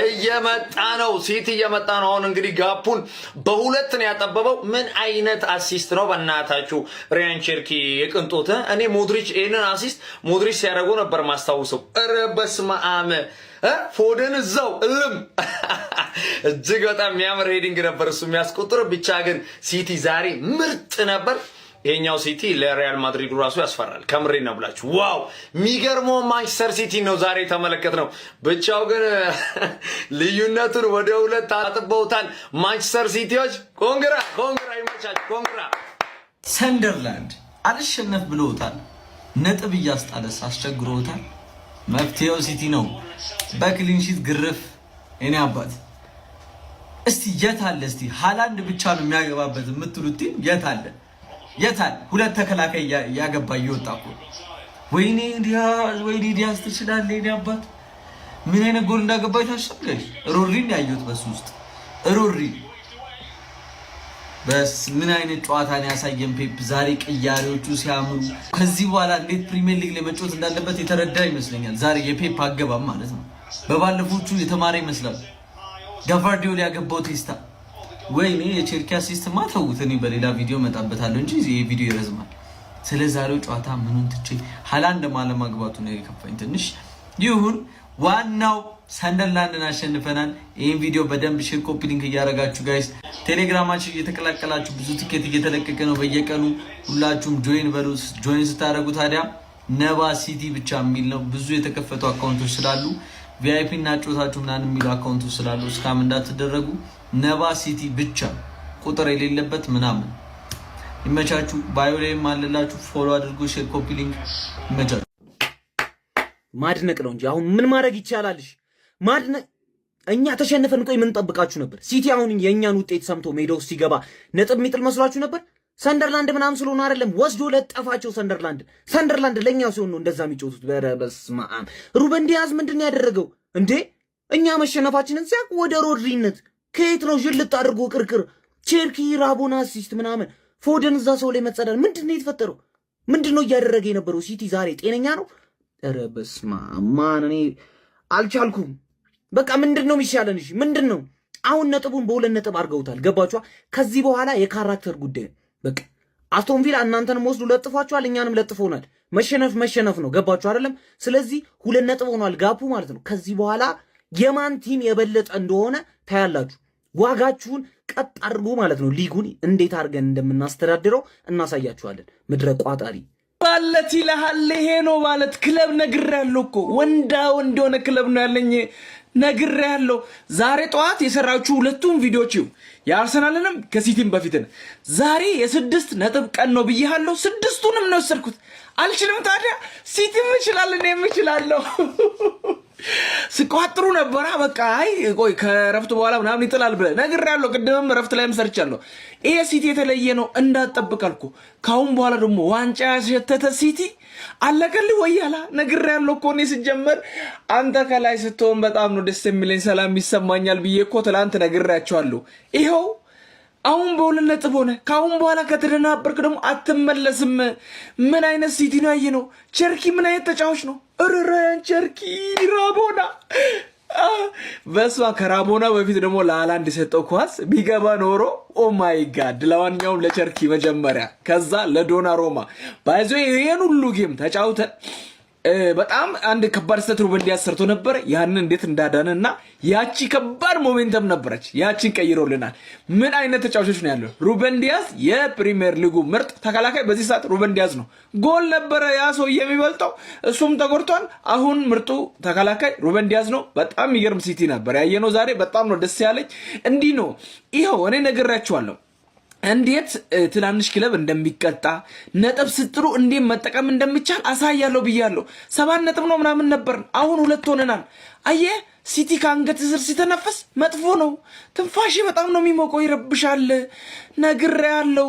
እየመጣ ነው። ሲቲ እየመጣ ነው። አሁን እንግዲህ ጋፑን በሁለት ነው ያጠበበው። ምን አይነት አሲስት ነው በእናታችሁ! ሪያን ቸርኪ የቅንጦት እኔ ሞድሪች ይሄንን አሲስት ሞድሪች ሲያደርገው ነበር ማስታውሰው። ኧረ በስመ አብ ፎደን እዛው እልም እጅግ በጣም የሚያምር ሄዲንግ ነበር እሱ የሚያስቆጥር። ብቻ ግን ሲቲ ዛሬ ምርጥ ነበር። ይሄኛው ሲቲ ለሪያል ማድሪድ ራሱ ያስፈራል። ከምሬ ነው ብላችሁ ዋው! የሚገርመው ማንቸስተር ሲቲ ነው ዛሬ ተመለከትነው። ብቻው ግን ልዩነቱን ወደ ሁለት አጥበውታል ማንቸስተር ሲቲዎች። ኮንግራ ይመቻችሁ። ኮንግራ። ሰንደርላንድ አልሸነፍ ብለውታል። ነጥብ እያስጣለስ አስቸግሮታል። መፍትሄው ሲቲ ነው። በክሊንሺት ግርፍ እኔ አባት እስቲ የት አለ? እስቲ ሃላንድ ብቻ ነው የሚያገባበት የምትሉት ቲም የት አለ? ሁለት ተከላካይ ያገባ እየወጣ እኮ ወይኔ ዲያዝ ትችላለህ። እኔ አባት ምን አይነት ጎል እንዳገባ ይታሰብልሽ። ሮድሪን ያየሁት በሱ ውስጥ ሮድሪ በስ ምን አይነት ጨዋታን ያሳየን ፔፕ ዛሬ። ቅያሬዎቹ ሲያምሩ ከዚህ በኋላ እንዴት ፕሪሚየር ሊግ ላይ መጫወት እንዳለበት የተረዳ ይመስለኛል ዛሬ የፔፕ አገባም ማለት ነው። በባለፉቱ የተማረ ይመስላል። ጋቫርዲዮል ያገባው ቴስታ ወይኔ የቼልሲ አሲስት ማተውት። እኔ በሌላ ቪዲዮ መጣበታለሁ እንጂ ይሄ ቪዲዮ ይረዝማል። ስለ ዛሬው ጨዋታ ምኑን ትቼ ሃላንድ ማለማግባቱ ነው የከፋኝ ትንሽ። ይሁን ዋናው ሰንደርላንድን አሸንፈናል። ይሄን ቪዲዮ በደንብ ሼር ኮፒ ሊንክ እያደረጋችሁ ጋይስ ቴሌግራማችን እየተቀላቀላችሁ ብዙ ቲኬት እየተለቀቀ ነው በየቀኑ ሁላችሁም ጆይን በሉ። ጆይን ስታደርጉ ታዲያ ነባ ሲቲ ብቻ የሚል ነው። ብዙ የተከፈቱ አካውንቶች ስላሉ ቪአይፒ እና ጮታችሁ ምናምን የሚሉ አካውንቶች ስላሉ ስካም እንዳትደረጉ። ነባ ሲቲ ብቻ ቁጥር የሌለበት ምናምን። ይመቻችሁ። ባዮ ላይም አለላችሁ ፎሎ አድርጉ። ሼር ኮፒ ሊንክ ይመቻችሁ። ማድነቅ ነው እንጂ አሁን ምን ማድረግ ይቻላልሽ? ማድነቅ። እኛ ተሸንፈን ቆይ ምን ጠብቃችሁ ነበር? ሲቲ አሁን የኛን ውጤት ሰምቶ ሜዳ ውስጥ ሲገባ ነጥብ የሚጥል መስሏችሁ ነበር? ሰንደርላንድ ምናምን ስለሆነ አይደለም፣ ወስዶ ለጠፋቸው። ሰንደርላንድ ለኛው ሲሆን ነው እንደዛ የሚጮቱት። በስመ አብ። ሩበን ዲያዝ ምንድን ያደረገው እንዴ? እኛ መሸነፋችንን ሲያቅ ወደ ሮድሪነት ከየት ነው ጅልጥ አድርጎ ቅርቅር። ቸርኪ ራቦና አሲስት ምናምን ፎደን እዛ ሰው ላይ መጸዳል። ምንድን ነው የተፈጠረው? ምንድን ነው እያደረገ የነበረው? ሲቲ ዛሬ ጤነኛ ነው? ኧረ በስመ አብ ማን፣ እኔ አልቻልኩም። በቃ ምንድን ነው የሚሻለን? እሺ ምንድን ነው አሁን? ነጥቡን በሁለት ነጥብ አድርገውታል። ገባችኋ? ከዚህ በኋላ የካራክተር ጉዳይ በቃ አስቶን ቪላ እናንተንም ወስዱ ለጥፏችኋል፣ እኛንም ለጥፎናል። መሸነፍ ነው። ገባችሁ አይደለም? ስለዚህ ሁለት ነጥብ ሆኗል ጋፑ ማለት ነው። ከዚህ በኋላ የማን ቲም የበለጠ እንደሆነ ታያላችሁ። ዋጋችሁን ቀጥ አድርጎ ማለት ነው። ሊጉን እንዴት አድርገን እንደምናስተዳድረው እናሳያችኋለን። ምድረ ቋጣሪ ማለት ይልሃል። ይሄ ነው ማለት ክለብ ነግሬያለሁ እኮ ወንድ የሆነ ክለብ ነው ያለኝ ነግሬያለሁ። ዛሬ ጠዋት የሰራችሁ ሁለቱም ቪዲዮዎች የአርሰናልንም ከሲቲም በፊትን ዛሬ የ6 ነጥብ ቀን ነው ብያለሁ። 6ቱንም ነው ወሰድኩት። አልችልም ታዲያ ሲቲም ይችላል እኔም እችላለሁ። ስቋጥሩ ነበር። በቃ አይ ቆይ ከረፍት በኋላ ምናምን ይጥላል ብለ ነግሬያለሁ። ቅድምም ረፍት ላይም ሰርቻለሁ። ይሄ ሲቲ የተለየ ነው እንዳትጠብቃልኩ። ካሁን በኋላ ደግሞ ዋንጫ ያሸተተ ሲቲ አለቀልህ ወያላ ነግሬያለሁ እኮ እኔ ስጀመር አንተ ከላይ ስትሆን በጣም ነው ደስ የሚለኝ ሰላም ይሰማኛል ብዬ እኮ ትላንት ነግሬያቸዋለሁ። ይሄው አሁን በሁለት ነጥብ ሆነ። ካሁን በኋላ ከተደናበርክ ደግሞ አትመለስም። ምን አይነት ሲቲ ነው ያየነው? ቸርኪ ምን አይነት ተጫዋች ነው? ራያን ቸርኪ ራቦና በሷ ከራቦና በፊት ደግሞ ለሃላንድ የሰጠው ኳስ ቢገባ ኖሮ ኦ ማይ ጋድ። ለዋንኛውም ለቸርኪ መጀመሪያ ከዛ ለዶና ሮማ ባይዞ ይሄን ሁሉ ጌም ተጫውተን በጣም አንድ ከባድ ስህተት ሩበን ዲያዝ ሰርቶ ነበር። ያንን እንዴት እንዳዳነና ያቺ ከባድ ሞሜንተም ነበረች። ያቺን ቀይሮልናል። ምን አይነት ተጫዋቾች ነው ያለው? ሩበን ዲያዝ የፕሪሚየር ሊጉ ምርጥ ተከላካይ በዚህ ሰዓት ሩበን ዲያዝ ነው። ጎል ነበረ ያ ሰው የሚበልጠው፣ እሱም ተጎድቷል። አሁን ምርጡ ተከላካይ ሩበን ዲያዝ ነው። በጣም የሚገርም ሲቲ ነበር ያየነው ዛሬ። በጣም ነው ደስ ያለኝ። እንዲህ ነው ይኸው እኔ ነግሬያችኋለሁ እንዴት ትላንሽ ክለብ እንደሚቀጣ ነጥብ ስትሩ እንዴት መጠቀም እንደሚቻል አሳያለሁ ብያለሁ። 7 ነጥብ ነው ምናምን ነበር፣ አሁን 2 ሆነናል። አየ ሲቲ ከአንገት ስር ሲተነፈስ መጥፎ ነው። ትንፋሽ በጣም ነው የሚሞቀው፣ ይረብሻል። ነግሬያለሁ።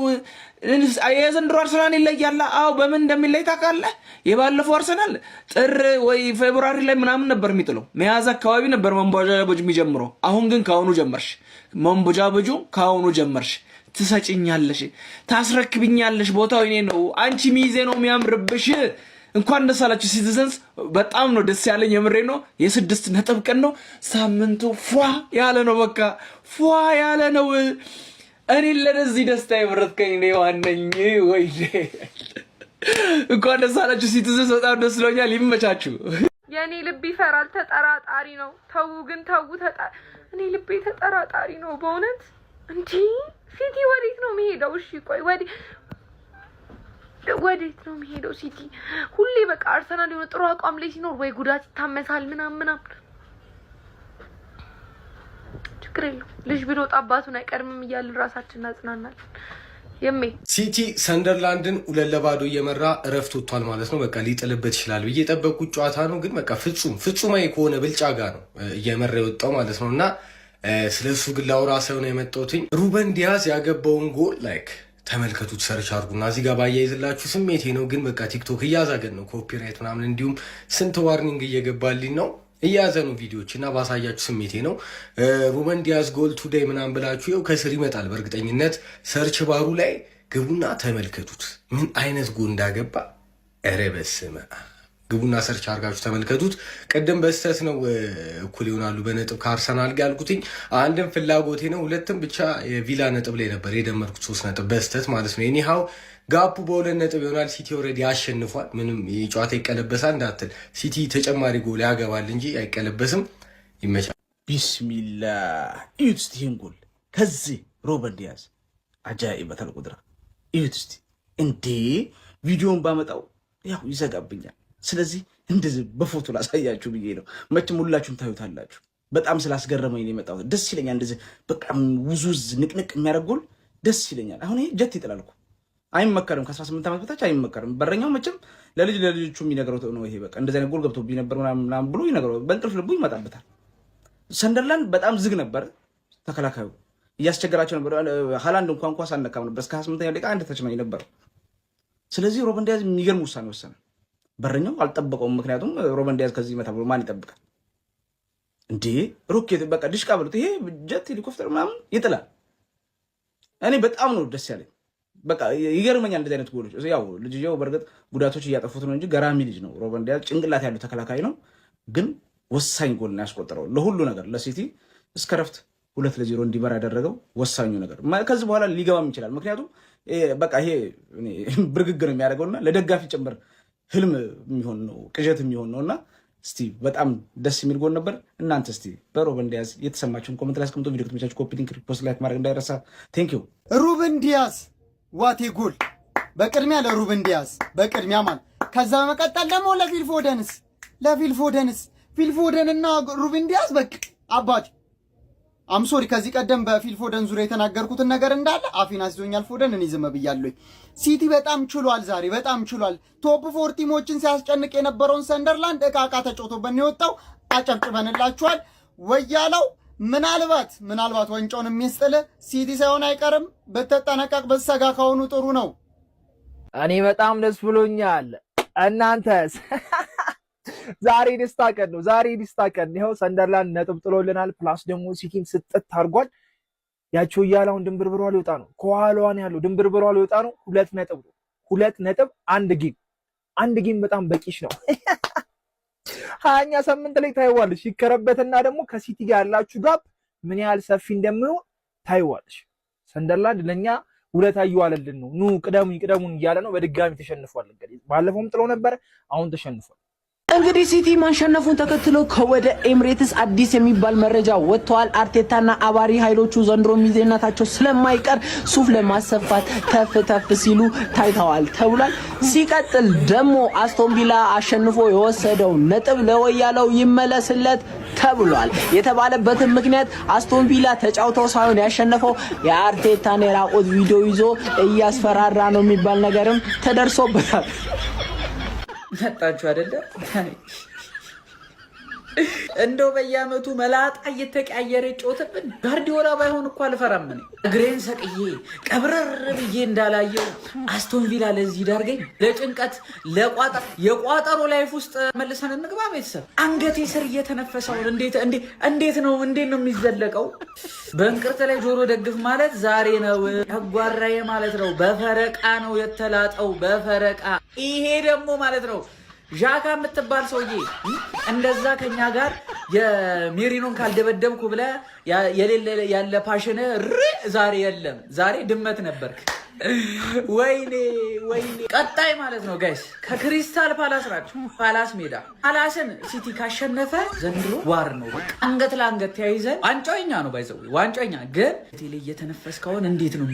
የዘንድሮ አርሰናል ይለያል። አዎ በምን እንደሚለይ ታውቃለህ? የባለፈው አርሰናል ጥር ወይ ፌብሩዋሪ ላይ ምናምን ነበር የሚጥለው፣ መያዝ አካባቢ ነበር መንቦጃቦጅ የሚጀምረው። አሁን ግን ካሁኑ ጀመርሽ፣ መንቦጃቦጁ ካሁኑ ጀመርሽ። ትሰጭኛለሽ፣ ታስረክብኛለሽ። ቦታው እኔ ነው፣ አንቺ ሚዜ ነው የሚያምርብሽ። እንኳን ደስ አላችሁ ሲቲዘንስ። በጣም ነው ደስ ያለኝ፣ የምሬ ነው። የ6 ነጥብ ቀን ነው። ሳምንቱ ፏ ያለ ነው፣ በቃ ፏ ያለ ነው። እኔ ለዚህ ደስታ የመረጥከኝ ነው ዋነኝ ወይ? እንኳን ደስ አላችሁ ሲቲዘንስ፣ በጣም ደስ ብሎኛል። ይመቻችሁ። የኔ ልብ ይፈራል፣ ተጠራጣሪ ነው። ተው ግን ተው፣ እኔ ልቤ ተጠራጣሪ ነው በእውነት። እንዴ ሲቲ ወዴት ነው የሚሄደው? እሺ ቆይ ወዴት ነው የሚሄደው ሲቲ? ሁሌ በቃ አርሰናል የሆነ ጥሩ አቋም ላይ ሲኖር ወይ ጉዳት ይታመሳል ምናምን። ችግር የለውም ልጅ ቢሮጥ አባቱን አይቀድምም እያልን ራሳችን እናጽናናለን። ሲቲ ሰንደርላንድን 2-0 እየመራ እረፍት ወጥቷል ማለት ነው። በቃ ሊጥልበት ይችላል ብዬ የጠበቁት ጨዋታ ነው፣ ግን በቃ ፍጹማዊ ከሆነ ብልጫ ጋር ነው እየመራ የወጣው ማለት ነው። እና ስለሱ ግን ላውራ ሳይሆን የመጣሁትኝ ሩበን ዲያዝ ያገባውን ጎል ላይክ ተመልከቱት፣ ሰርች አድርጉና እዚህ ጋር ባያይዝላችሁ ስሜቴ ነው። ግን በቃ ቲክቶክ እያዛገን ነው ኮፒራይት ምናምን፣ እንዲሁም ስንት ዋርኒንግ እየገባልኝ ነው እያዘኑ ቪዲዮዎች እና ባሳያችሁ ስሜቴ ነው። ሩበን ዲያዝ ጎል ቱዴይ ምናምን ብላችሁ ይኸው ከስር ይመጣል በእርግጠኝነት። ሰርች ባሩ ላይ ግቡና ተመልከቱት ምን አይነት ጎል እንዳገባ። ኧረ በስመ አብ ግቡና ሰርች አድርጋችሁ ተመልከቱት። ቅድም በስተት ነው እኩል ይሆናሉ በነጥብ ከአርሰናል ጋር ያልኩትኝ። አንድም ፍላጎቴ ነው፣ ሁለትም ብቻ የቪላ ነጥብ ላይ ነበር የደመርኩት 3 ነጥብ በስተት ማለት ነው። ኤኒሃው ጋፑ በ2 ነጥብ ይሆናል። ሲቲ ኦልሬዲ አሸንፏል። ምንም የጨዋታ ይቀለበሳል እንዳትል፣ ሲቲ ተጨማሪ ጎል ያገባል እንጂ አይቀለበስም። ይመቻል። ቢስሚላህ እዩት እስቲ ይህን ጎል ከዚህ ሩበን ዲያዝ አጃኢበተል ቁድራ እዩት እስቲ። እንዴ ቪዲዮን ባመጣው ያው ይዘጋብኛል። ስለዚህ እንደዚህ በፎቶ ላሳያችሁ ብዬ ነው። መቼም ሁላችሁም ታዩታላችሁ። በጣም ስላስገረመኝ ነው የመጣሁት። ደስ ይለኛል እንደዚህ በቃ ውዙዝ ንቅንቅ የሚያደርግ ጎል ደስ ይለኛል። አሁን ይሄ ጀት ይጥላል እኮ አይመከርም። ከ18 ዓመት በታች አይመከርም። በረኛው መቼም ለልጆቹ የሚነግረው ነው። ይሄ በቃ እንደዚህ አይነት ጎል ገብቶብኝ ነበር ምናምን ብሎ ይነግረው፣ በእንቅልፍ ልቡ ይመጣበታል። ሰንደርላንድ በጣም ዝግ ነበር፣ ተከላካዩ እያስቸገራቸው ነበር። ሃላንድ እንኳን ኳስ አልነካም ነበር እስከ 28ኛው ደቂቃ አንድ ተች ነው የነበረው። ስለዚህ ሩበን ዲያዝ የሚገርም ውሳኔ ወሰነ። በረኛው አልጠበቀውም። ምክንያቱም ሩበን ዲያዝ ከዚህ መታ ብሎ ማን ይጠብቃል እንዴ? ሮኬት በቃ ድሽቃ ብሎት ይሄ ጀት ሄሊኮፕተር ምናምን ይጥላል። እኔ በጣም ነው ደስ ያለኝ። በቃ ይገርመኛል እንደዚህ አይነት ጎሎች። ያው ልጅየው በእርግጥ ጉዳቶች እያጠፉት ነው እንጂ ገራሚ ልጅ ነው ሩበን ዲያዝ። ጭንቅላት ያለው ተከላካይ ነው፣ ግን ወሳኝ ጎል ነው ያስቆጠረው ለሁሉ ነገር። ለሲቲ እስከ ረፍት 2-0 እንዲመራ ያደረገው ወሳኙ ነገር። ከዚህ በኋላ ሊገባም ይችላል። ምክንያቱም በቃ ይሄ ብርግግ ነው የሚያደርገውና ለደጋፊ ጭምር ህልም የሚሆን ነው፣ ቅዠት የሚሆን ነውና እስቲ በጣም ደስ የሚል ጎል ነበር። እናንተ እስቲ በሩበን ዲያዝ የተሰማችሁን ኮሜንት ላይ አስቀምጡ። ቪዲዮ ከተመቻችሁ ኮፒ ሊንክ፣ ሪፖስት፣ ላይክ ማድረግ እንዳይረሳ። ቴንክ ዩ ሩበን ዲያዝ ዋቴ ጎል። በቅድሚያ ለሩበን ዲያዝ በቅድሚያ ማለት፣ ከዛ በመቀጠል ደግሞ ፊልፎደንና ሩበን ዲያዝ በቃ አባቴ አምሶሪ ከዚህ ቀደም በፊልፎደን ዙሪያ የተናገርኩትን ነገር እንዳለ አፌን አስይዞኛል ፎደን። እኔ ዝም ብያለሁ። ሲቲ በጣም ችሏል፣ ዛሬ በጣም ችሏል። ቶፕ 4 ቲሞችን ሲያስጨንቅ የነበረውን ሰንደርላንድ እቃ ተጫውቶበት ነው የወጣው። አጨብጭበንላችኋል። ወያለው ምናልባት ዋንጫውን የሚስጥል ሲቲ ሳይሆን አይቀርም። በተጠነቀቅ በሰጋ ከሆኑ ጥሩ ነው። እኔ በጣም ደስ ብሎኛል። እናንተስ? ዛሬ ደስታ ቀን ነው። ይኸው ሰንደርላንድ ነጥብ ጥሎልናል። ፕላስ ደግሞ ሲቲም ስጥት አድርጓል። ያቸው እያላውን ድንብርብሯ ሊወጣ ነው። ከኋላዋን ያለው ድንብርብሯ ሊወጣ ነው። 2 ነጥብ አንድ ጌም በጣም በቂሽ ነው። 20ኛ ሳምንት ላይ ታይዋለሽ። ይከረበትና ደግሞ ከሲቲ ጋር ያላችሁ ጋፕ ምን ያህል ሰፊ እንደሚሆን ታይዋለሽ። ሰንደርላንድ ለኛ ውለታ እየዋለልን ነው። ኑ ቅደሙን እያለ ነው። በድጋሚ ተሸንፏል። እንግዲህ ባለፈውም ጥሎ ነበር፣ አሁን ተሸንፏል። እንግዲህ ሲቲ ማሸነፉን ተከትሎ ከወደ ኤምሬትስ አዲስ የሚባል መረጃ ወጥቷል። አርቴታና አባሪ ኃይሎቹ ዘንድሮ ሚዜናታቸው ስለማይቀር ሱፍ ለማሰፋት ተፍ ሲሉ ታይተዋል ተብሏል። ሲቀጥል ደግሞ አስቶን ቪላ አሸንፎ የወሰደው ነጥብ ለወያለው ይመለስለት ተብሏል። የተባለበትን ምክንያት አስቶን ቪላ ተጫውተው ሳይሆን ያሸነፈው የአርቴታን የራቆት ቪዲዮ ይዞ እያስፈራራ ነው የሚባል ነገርም ተደርሶበታል። መጣችሁ አይደለ? እንደው በየአመቱ መላጣ እየተቀያየረ ጮትብን። ጋርዲዮላ ባይሆን እኮ አልፈራም ነኝ። እግሬን ሰቅዬ ቀብረር ብዬ እንዳላየው አስቶን ቪላ ለዚህ ዳርገኝ። ለጭንቀት የቋጠሮ ላይፍ ውስጥ መልሰን እንግባ ቤተሰብ። አንገቴ ስር እየተነፈሰው እንዴት ነው የሚዘለቀው? በእንቅርት ላይ ጆሮ ደግፍ ማለት ዛሬ ነው። ያጓራዬ ማለት ነው። በፈረቃ ነው የተላጠው፣ በፈረቃ። ይሄ ደግሞ ማለት ነው ዣካ የምትባል ሰውዬ እንደዛ ከኛ ጋር የሜሪኖን ካልደበደብኩ ብለህ የሌለ ያለ ፓሽን ዛሬ የለም። ዛሬ ድመት ነበርክ። ወይኔ ቀጣይ ማለት ነው ጋይስ ከክሪስታል ፓላስ ናቸው። ፓላስ ሜዳ ፓላስን ሲቲ ካሸነፈ ዘንድሮ ዋር ነው። አንገት ለአንገት ተያይዘን ዋንጫኛ ነው ባይዘው ዋንጫኛ ግን ቴሌ እየተነፈስ ከሆነ እንዴት ነው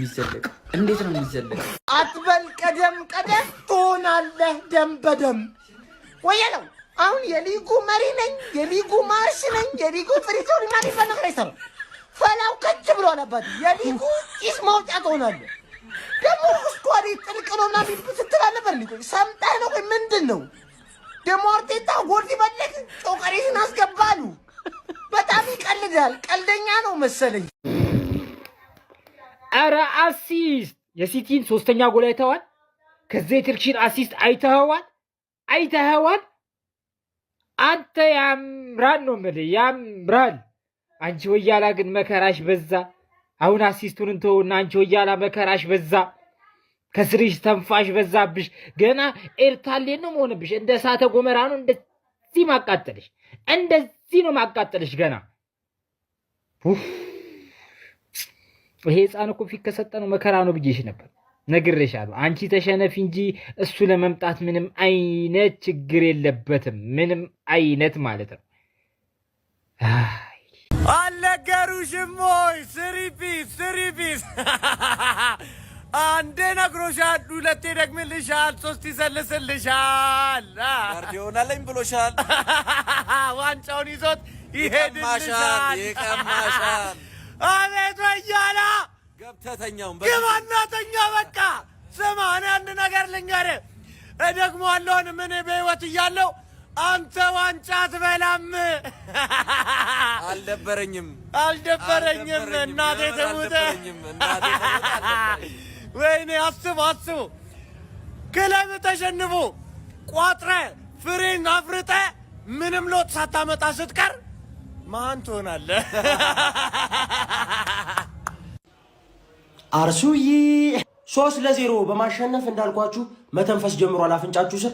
የሚዘለቀው? አትበል ቀደም ትሆናለህ ደም በደም ወየለው። አሁን የሊጉ መሪ ነኝ፣ የሊጉ ማርሽ ነኝ፣ የሊጉ ፍሪቶሪ ማን ይፈነግረ ይሰራ ፈላው ከች ብሎ አለበት። የሊጉ ጭስ ማውጫ ትሆናለህ። ደግሞ ስኳሪ ጥልቅ ነው ምናምን ስትል አልነበር እንዴ? ሰምጠህ ነው ወይ ምንድን ነው? ደግሞ አርቴታ ጎል ሲፈልግ ጮቀሬትን አስገባሉ። በጣም ይቀልዳል። ቀልደኛ ነው መሰለኝ። ኧረ አሲስት የሲቲን 3ኛ ጎል አይተዋል? ከዚህ የትርክሽን አሲስት አይተኸዋል? አንተ ያምራል ነው የምልህ ያምራል። አንቺ ወያላ ግን መከራሽ በዛ። አሁን አሲስቱን እንተውና አንቺ ወያላ መከራሽ በዛ። ከስሪሽ ተንፋሽ በዛብሽ። ገና ኤርታሌን ነው መሆንብሽ። እንደ እሳተ ጎመራ ነው እንደዚህ ነው ማቃጠልሽ ገና። ይሄ ህፃን እኮ ፊት ከሰጠ ነው መከራ ነው ብዬሽ ነበር። ነግሬሻለሁ። አንቺ ተሸነፊ እንጂ እሱ ለመምጣት ምንም አይነት ችግር የለበትም። ምንም አይነት ማለት ነው። አልነገሩሽም ወይ? ስሪፒስ አንዴ ነግሮሻል፣ 2 ደግምልሻል፣ 3 ይሰልስልሻል። ጋርዲዮላ ላይም ብሎሻል። ዋንጫውን ይዞት ይሄድልሻል፣ ይቀማሻል። አቤት ወያላ ገብተተኛውን ግባናተኛ በቃ ስማ፣ እኔ አንድ ነገር ልንገርህ፣ እደግመዋለሁ። ምን በህይወት እያለሁ አንተ ዋንጫ አትበላም። አልደበረኝም። እናቴ ተሙተ። ወይኔ አስቡ ክለብ ተሸንፎ ቋጥረ ፍሬን አፍርጠ ምንም ሎጥ ሳታመጣ ስትቀር ማን ትሆናለህ? አርሱዬ 3-0 በማሸነፍ እንዳልኳችሁ መተንፈስ ጀምሯል አፍንጫችሁ ስር።